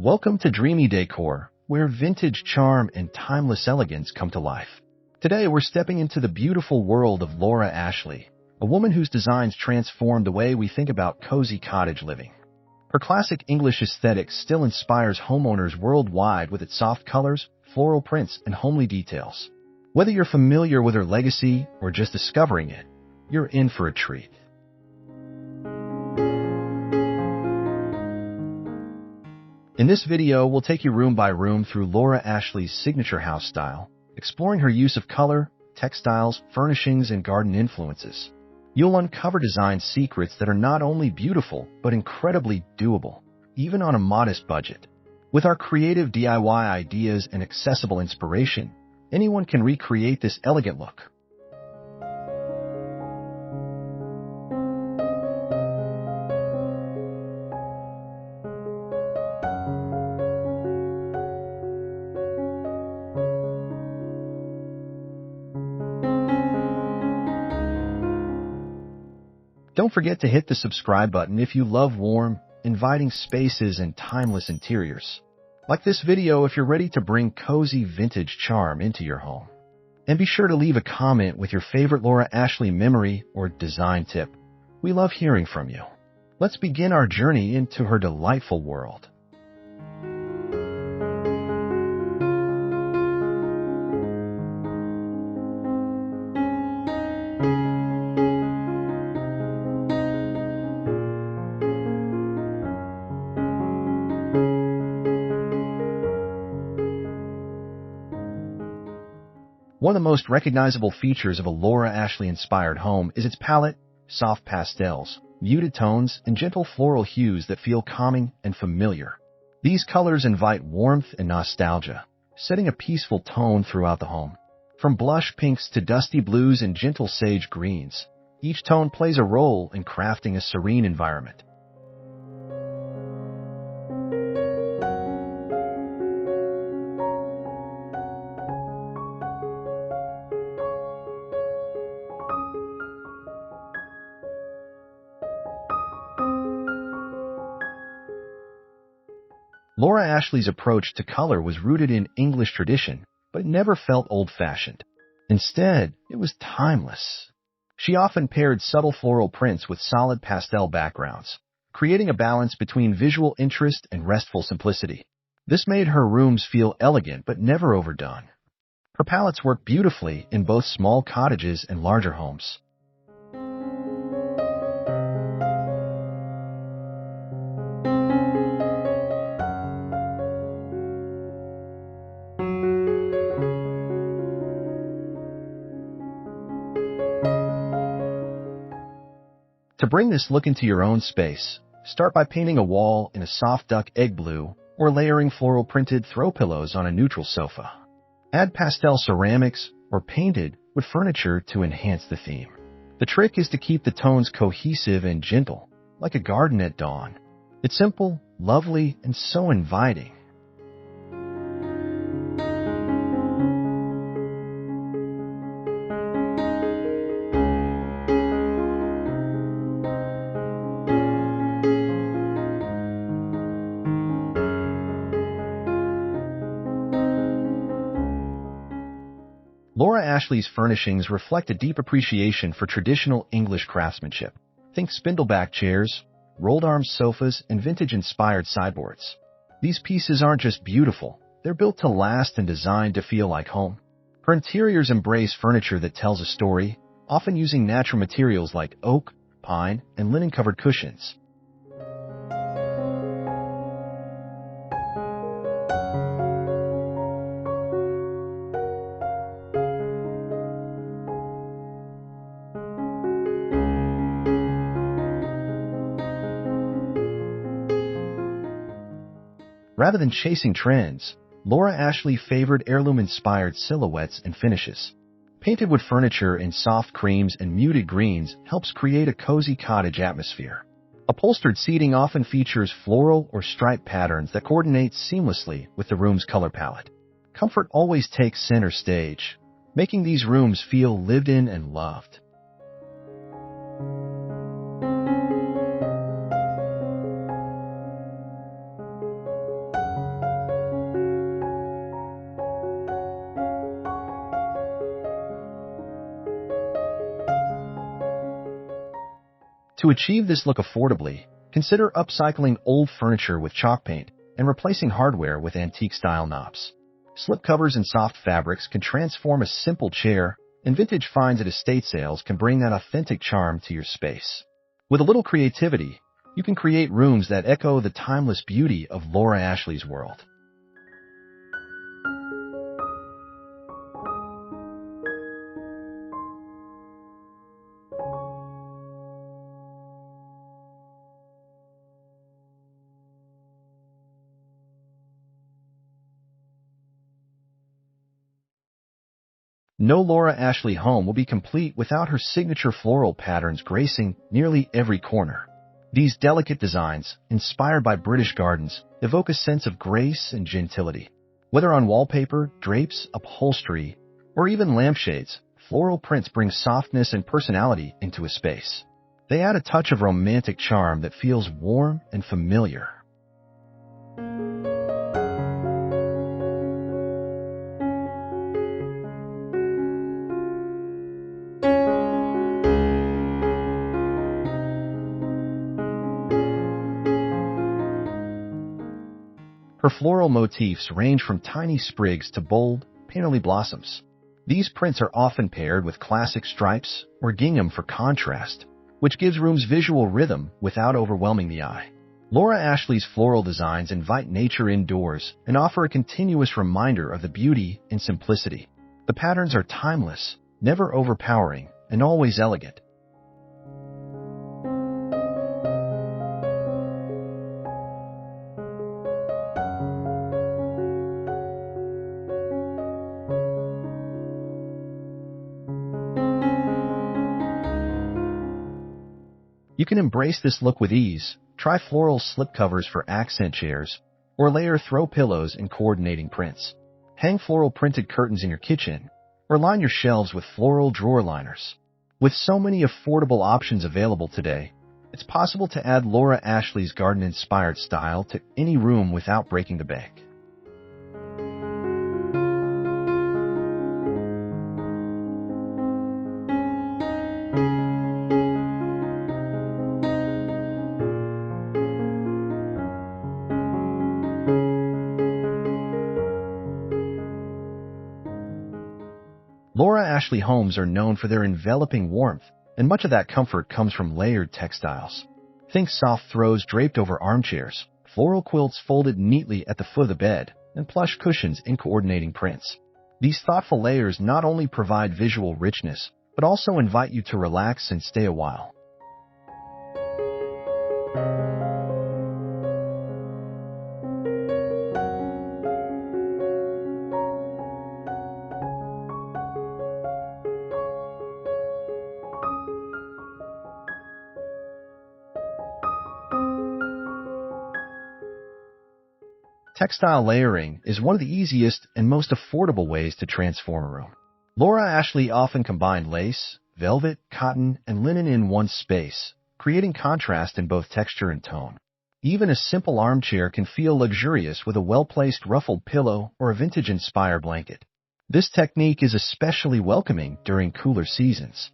Welcome to Dreamy Decor, where vintage charm and timeless elegance come to life. Today we're stepping into the beautiful world of Laura Ashley, a woman whose designs transformed the way we think about cozy cottage living. Her classic English aesthetic still inspires homeowners worldwide with its soft colors, floral prints, and homely details. Whether you're familiar with her legacy or just discovering it, you're in for a treat. In this video, we'll take you room by room through Laura Ashley's signature house style, exploring her use of color, textiles, furnishings, and garden influences. You'll uncover design secrets that are not only beautiful, but incredibly doable, even on a modest budget. With our creative DIY ideas and accessible inspiration, anyone can recreate this elegant look. Don't forget to hit the subscribe button if you love warm, inviting spaces and timeless interiors. Like this video if you're ready to bring cozy vintage charm into your home. And be sure to leave a comment with your favorite Laura Ashley memory or design tip. We love hearing from you. Let's begin our journey into her delightful world. One of the most recognizable features of a Laura Ashley-inspired home is its palette, soft pastels, muted tones, and gentle floral hues that feel calming and familiar. These colors invite warmth and nostalgia, setting a peaceful tone throughout the home. From blush pinks to dusty blues and gentle sage greens, each tone plays a role in crafting a serene environment. Laura Ashley's approach to color was rooted in English tradition, but it never felt old-fashioned. Instead, it was timeless. She often paired subtle floral prints with solid pastel backgrounds, creating a balance between visual interest and restful simplicity. This made her rooms feel elegant but never overdone. Her palettes work beautifully in both small cottages and larger homes. To bring this look into your own space, start by painting a wall in a soft duck egg blue or layering floral printed throw pillows on a neutral sofa. Add pastel ceramics or painted wood furniture to enhance the theme. The trick is to keep the tones cohesive and gentle, like a garden at dawn. It's simple, lovely, and so inviting. Laura Ashley's furnishings reflect a deep appreciation for traditional English craftsmanship. Think spindleback chairs, rolled-arm sofas, and vintage-inspired sideboards. These pieces aren't just beautiful, they're built to last and designed to feel like home. Her interiors embrace furniture that tells a story, often using natural materials like oak, pine, and linen-covered cushions. Rather than chasing trends, Laura Ashley favored heirloom-inspired silhouettes and finishes. Painted wood furniture in soft creams and muted greens helps create a cozy cottage atmosphere. Upholstered seating often features floral or striped patterns that coordinate seamlessly with the room's color palette. Comfort always takes center stage, making these rooms feel lived in and loved. To achieve this look affordably, consider upcycling old furniture with chalk paint and replacing hardware with antique-style knobs. Slipcovers and soft fabrics can transform a simple chair, and vintage finds at estate sales can bring that authentic charm to your space. With a little creativity, you can create rooms that echo the timeless beauty of Laura Ashley's world. No Laura Ashley home will be complete without her signature floral patterns gracing nearly every corner. These delicate designs, inspired by British gardens, evoke a sense of grace and gentility. Whether on wallpaper, drapes, upholstery, or even lampshades, floral prints bring softness and personality into a space. They add a touch of romantic charm that feels warm and familiar. Her floral motifs range from tiny sprigs to bold, painterly blossoms. These prints are often paired with classic stripes or gingham for contrast, which gives rooms visual rhythm without overwhelming the eye. Laura Ashley's floral designs invite nature indoors and offer a continuous reminder of the beauty and simplicity. The patterns are timeless, never overpowering, and always elegant. You can embrace this look with ease. Try floral slipcovers for accent chairs, or layer throw pillows in coordinating prints. Hang floral printed curtains in your kitchen, or line your shelves with floral drawer liners. With so many affordable options available today, it's possible to add Laura Ashley's garden-inspired style to any room without breaking the bank. Laura Ashley homes are known for their enveloping warmth, and much of that comfort comes from layered textiles. Think soft throws draped over armchairs, floral quilts folded neatly at the foot of the bed, and plush cushions in coordinating prints. These thoughtful layers not only provide visual richness, but also invite you to relax and stay a while. Textile layering is one of the easiest and most affordable ways to transform a room. Laura Ashley often combined lace, velvet, cotton, and linen in one space, creating contrast in both texture and tone. Even a simple armchair can feel luxurious with a well-placed ruffled pillow or a vintage-inspired blanket. This technique is especially welcoming during cooler seasons.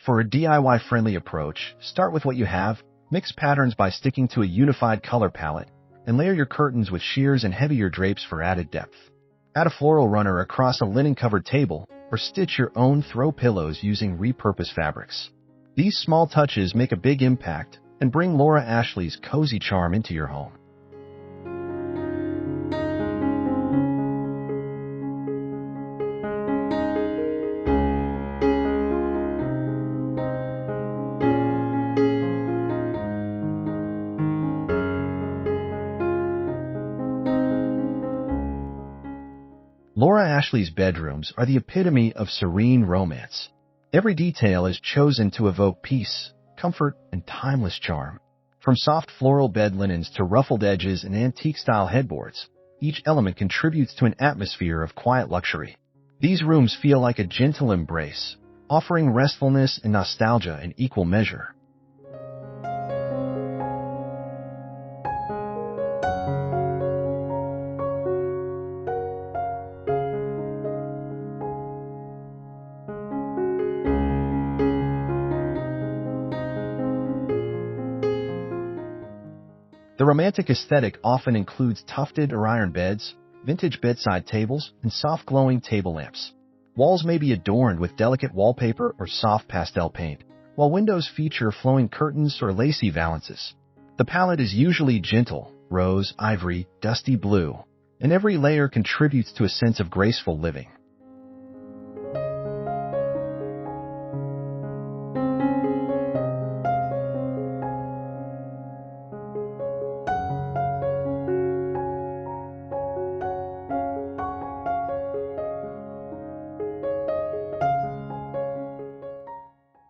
For a DIY-friendly approach, start with what you have, mix patterns by sticking to a unified color palette, and layer your curtains with sheers and heavier drapes for added depth. Add a floral runner across a linen-covered table, or stitch your own throw pillows using repurposed fabrics. These small touches make a big impact and bring Laura Ashley's cozy charm into your home. Laura Ashley's bedrooms are the epitome of serene romance. Every detail is chosen to evoke peace, comfort, and timeless charm. From soft floral bed linens to ruffled edges and antique-style headboards, each element contributes to an atmosphere of quiet luxury. These rooms feel like a gentle embrace, offering restfulness and nostalgia in equal measure. The romantic aesthetic often includes tufted or iron beds, vintage bedside tables, and soft glowing table lamps. Walls may be adorned with delicate wallpaper or soft pastel paint, while windows feature flowing curtains or lacy valances. The palette is usually gentle, rose, ivory, dusty blue, and every layer contributes to a sense of graceful living.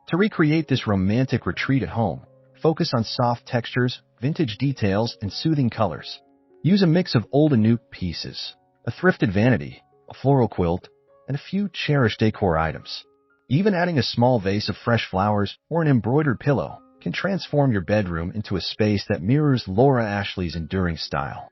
To recreate this romantic retreat at home, focus on soft textures, vintage details, and soothing colors. Use a mix of old and new pieces, a thrifted vanity, a floral quilt, and a few cherished decor items. Even adding a small vase of fresh flowers or an embroidered pillow can transform your bedroom into a space that mirrors Laura Ashley's enduring style.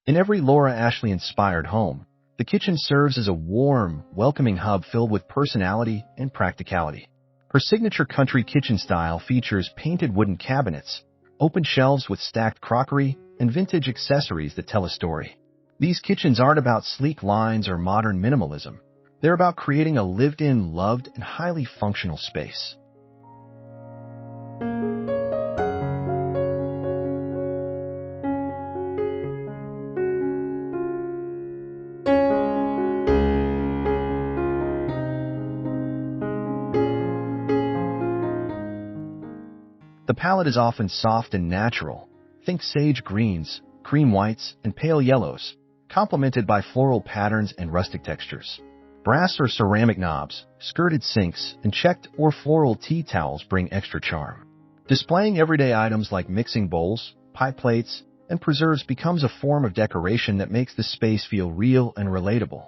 In every Laura Ashley-inspired home, the kitchen serves as a warm, welcoming hub filled with personality and practicality. Her signature country kitchen style features painted wooden cabinets, open shelves with stacked crockery, and vintage accessories that tell a story. These kitchens aren't about sleek lines or modern minimalism. They're about creating a lived-in, loved, and highly functional space. The palette is often soft and natural. Think sage greens, cream whites, and pale yellows, complemented by floral patterns and rustic textures. Brass or ceramic knobs, skirted sinks, and checked or floral tea towels bring extra charm. Displaying everyday items like mixing bowls, pie plates, and preserves becomes a form of decoration that makes the space feel real and relatable.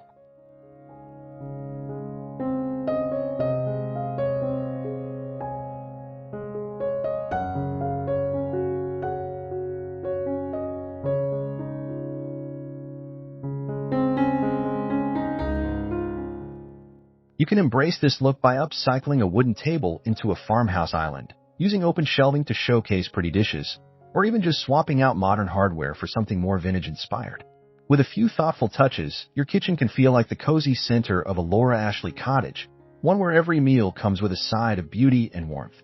You can embrace this look by upcycling a wooden table into a farmhouse island, using open shelving to showcase pretty dishes, or even just swapping out modern hardware for something more vintage-inspired. With a few thoughtful touches, your kitchen can feel like the cozy center of a Laura Ashley cottage, one where every meal comes with a side of beauty and warmth.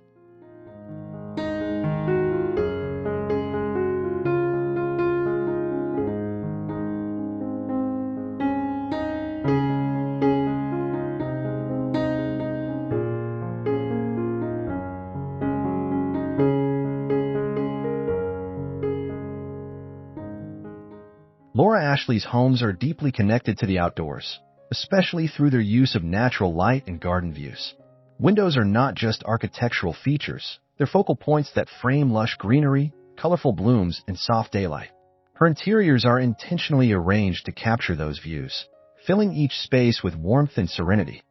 Laura Ashley's homes are deeply connected to the outdoors, especially through their use of natural light and garden views. Windows are not just architectural features, they're focal points that frame lush greenery, colorful blooms, and soft daylight. Her interiors are intentionally arranged to capture those views, filling each space with warmth and serenity.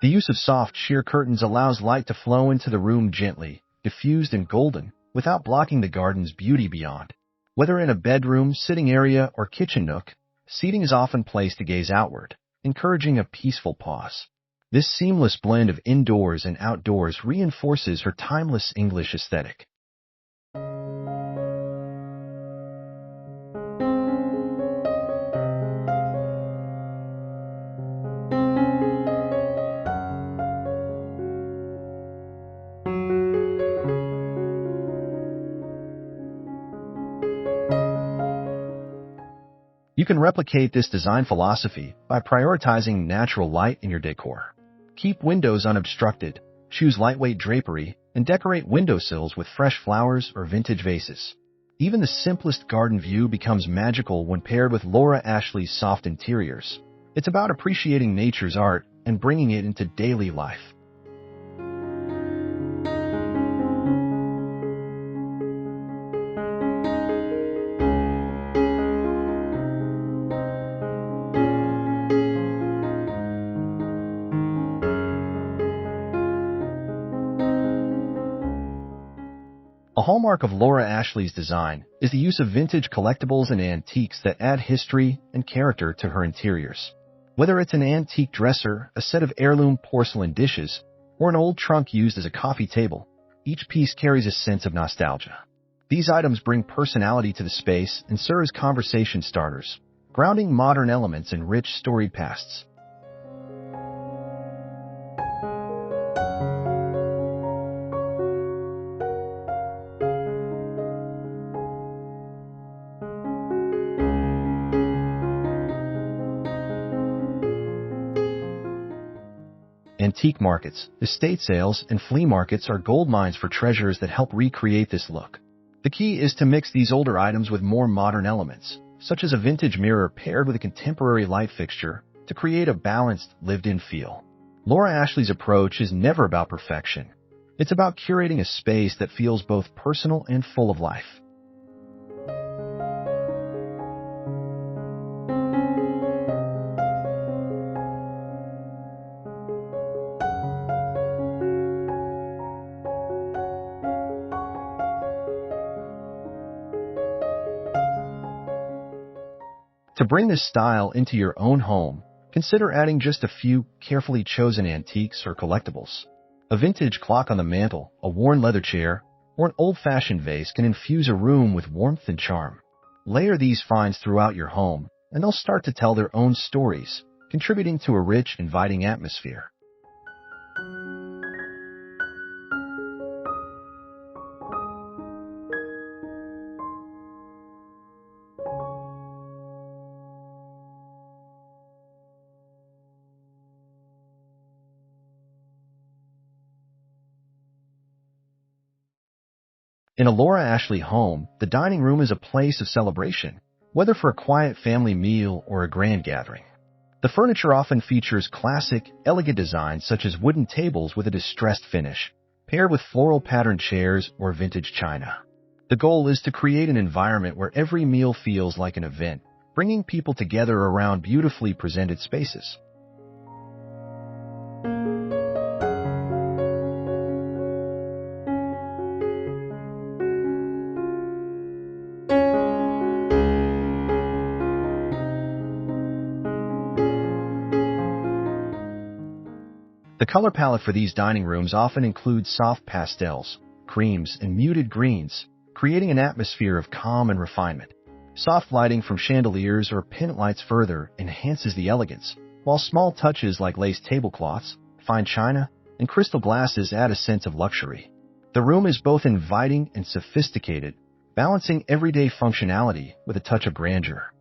The use of soft, sheer curtains allows light to flow into the room gently, diffused and golden, without blocking the garden's beauty beyond. Whether in a bedroom, sitting area, or kitchen nook, seating is often placed to gaze outward, encouraging a peaceful pause. This seamless blend of indoors and outdoors reinforces her timeless English aesthetic. can replicate this design philosophy by prioritizing natural light in your decor. Keep windows unobstructed, choose lightweight drapery, and decorate windowsills with fresh flowers or vintage vases. Even the simplest garden view becomes magical when paired with Laura Ashley's soft interiors. It's about appreciating nature's art and bringing it into daily life. A hallmark of Laura Ashley's design is the use of vintage collectibles and antiques that add history and character to her interiors. Whether it's an antique dresser, a set of heirloom porcelain dishes, or an old trunk used as a coffee table, each piece carries a sense of nostalgia. These items bring personality to the space and serve as conversation starters, grounding modern elements in rich, storied pasts. Antique markets, estate sales, and flea markets are gold mines for treasures that help recreate this look. The key is to mix these older items with more modern elements, such as a vintage mirror paired with a contemporary light fixture, to create a balanced, lived-in feel. Laura Ashley's approach is never about perfection. It's about curating a space that feels both personal and full of life. To bring this style into your own home, consider adding just a few carefully chosen antiques or collectibles. A vintage clock on the mantle, a worn leather chair, or an old-fashioned vase can infuse a room with warmth and charm. Layer these finds throughout your home, and they'll start to tell their own stories, contributing to a rich, inviting atmosphere. In a Laura Ashley home, the dining room is a place of celebration, whether for a quiet family meal or a grand gathering. The furniture often features classic, elegant designs such as wooden tables with a distressed finish, paired with floral patterned chairs or vintage china. The goal is to create an environment where every meal feels like an event, bringing people together around beautifully presented spaces. The color palette for these dining rooms often includes soft pastels, creams, and muted greens, creating an atmosphere of calm and refinement. Soft lighting from chandeliers or pin lights further enhances the elegance, while small touches like lace tablecloths, fine china, and crystal glasses add a sense of luxury. The room is both inviting and sophisticated, balancing everyday functionality with a touch of grandeur.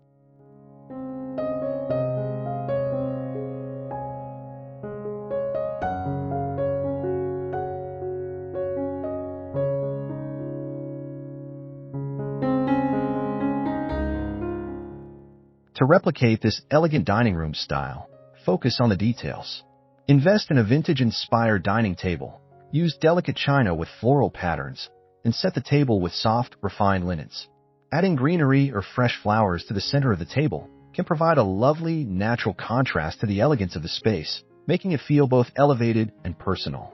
To replicate this elegant dining room style, focus on the details. Invest in a vintage-inspired dining table. Use delicate china with floral patterns, and set the table with soft, refined linens. Adding greenery or fresh flowers to the center of the table can provide a lovely, natural contrast to the elegance of the space, making it feel both elevated and personal.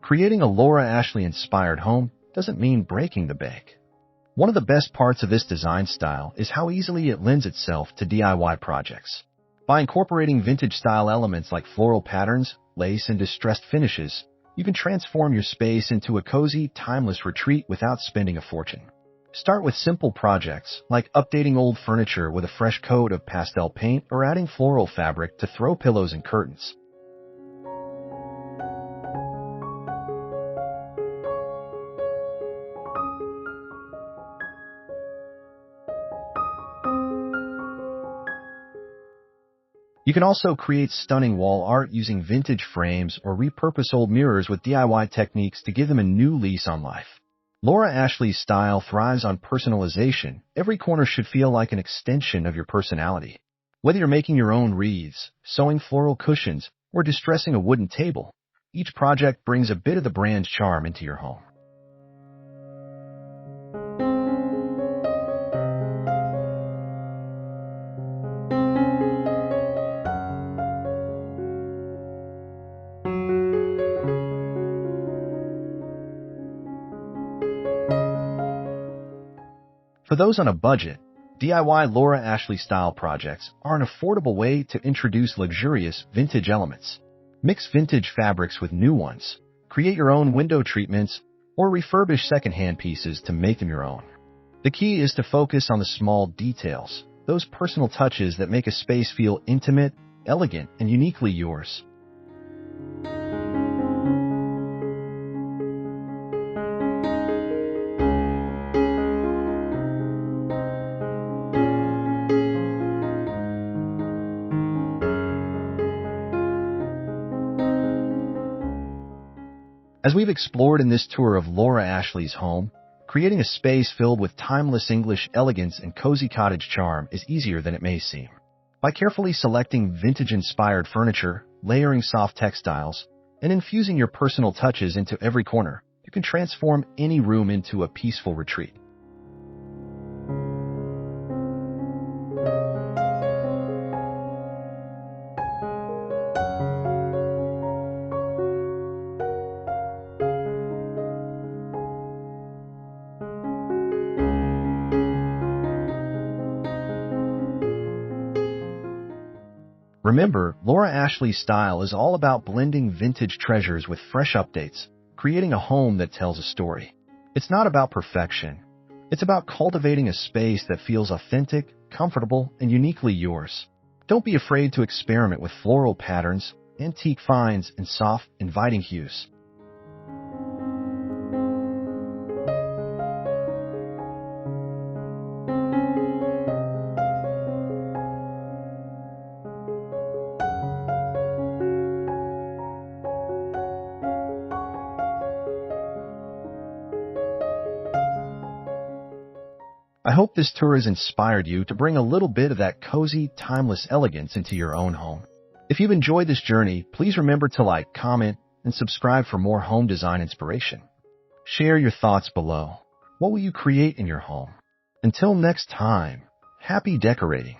Creating a Laura Ashley-inspired home doesn't mean breaking the bank. One of the best parts of this design style is how easily it lends itself to DIY projects. By incorporating vintage-style elements like floral patterns, lace, and distressed finishes, you can transform your space into a cozy, timeless retreat without spending a fortune. Start with simple projects, like updating old furniture with a fresh coat of pastel paint or adding floral fabric to throw pillows and curtains. You can also create stunning wall art using vintage frames or repurpose old mirrors with DIY techniques to give them a new lease on life. Laura Ashley's style thrives on personalization. Every corner should feel like an extension of your personality. Whether you're making your own wreaths, sewing floral cushions, or distressing a wooden table, each project brings a bit of the brand's charm into your home. For those on a budget, DIY Laura Ashley style projects are an affordable way to introduce luxurious vintage elements. Mix vintage fabrics with new ones, create your own window treatments, or refurbish secondhand pieces to make them your own. The key is to focus on the small details, those personal touches that make a space feel intimate, elegant, and uniquely yours. As we've explored in this tour of Laura Ashley's home, creating a space filled with timeless English elegance and cozy cottage charm is easier than it may seem. By carefully selecting vintage-inspired furniture, layering soft textiles, and infusing your personal touches into every corner, you can transform any room into a peaceful retreat. Remember, Laura Ashley's style is all about blending vintage treasures with fresh updates, creating a home that tells a story. It's not about perfection. It's about cultivating a space that feels authentic, comfortable, and uniquely yours. Don't be afraid to experiment with floral patterns, antique finds, and soft, inviting hues. I hope this tour has inspired you to bring a little bit of that cozy, timeless elegance into your own home. If you've enjoyed this journey, please remember to like, comment, and subscribe for more home design inspiration. Share your thoughts below. What will you create in your home? Until next time, happy decorating!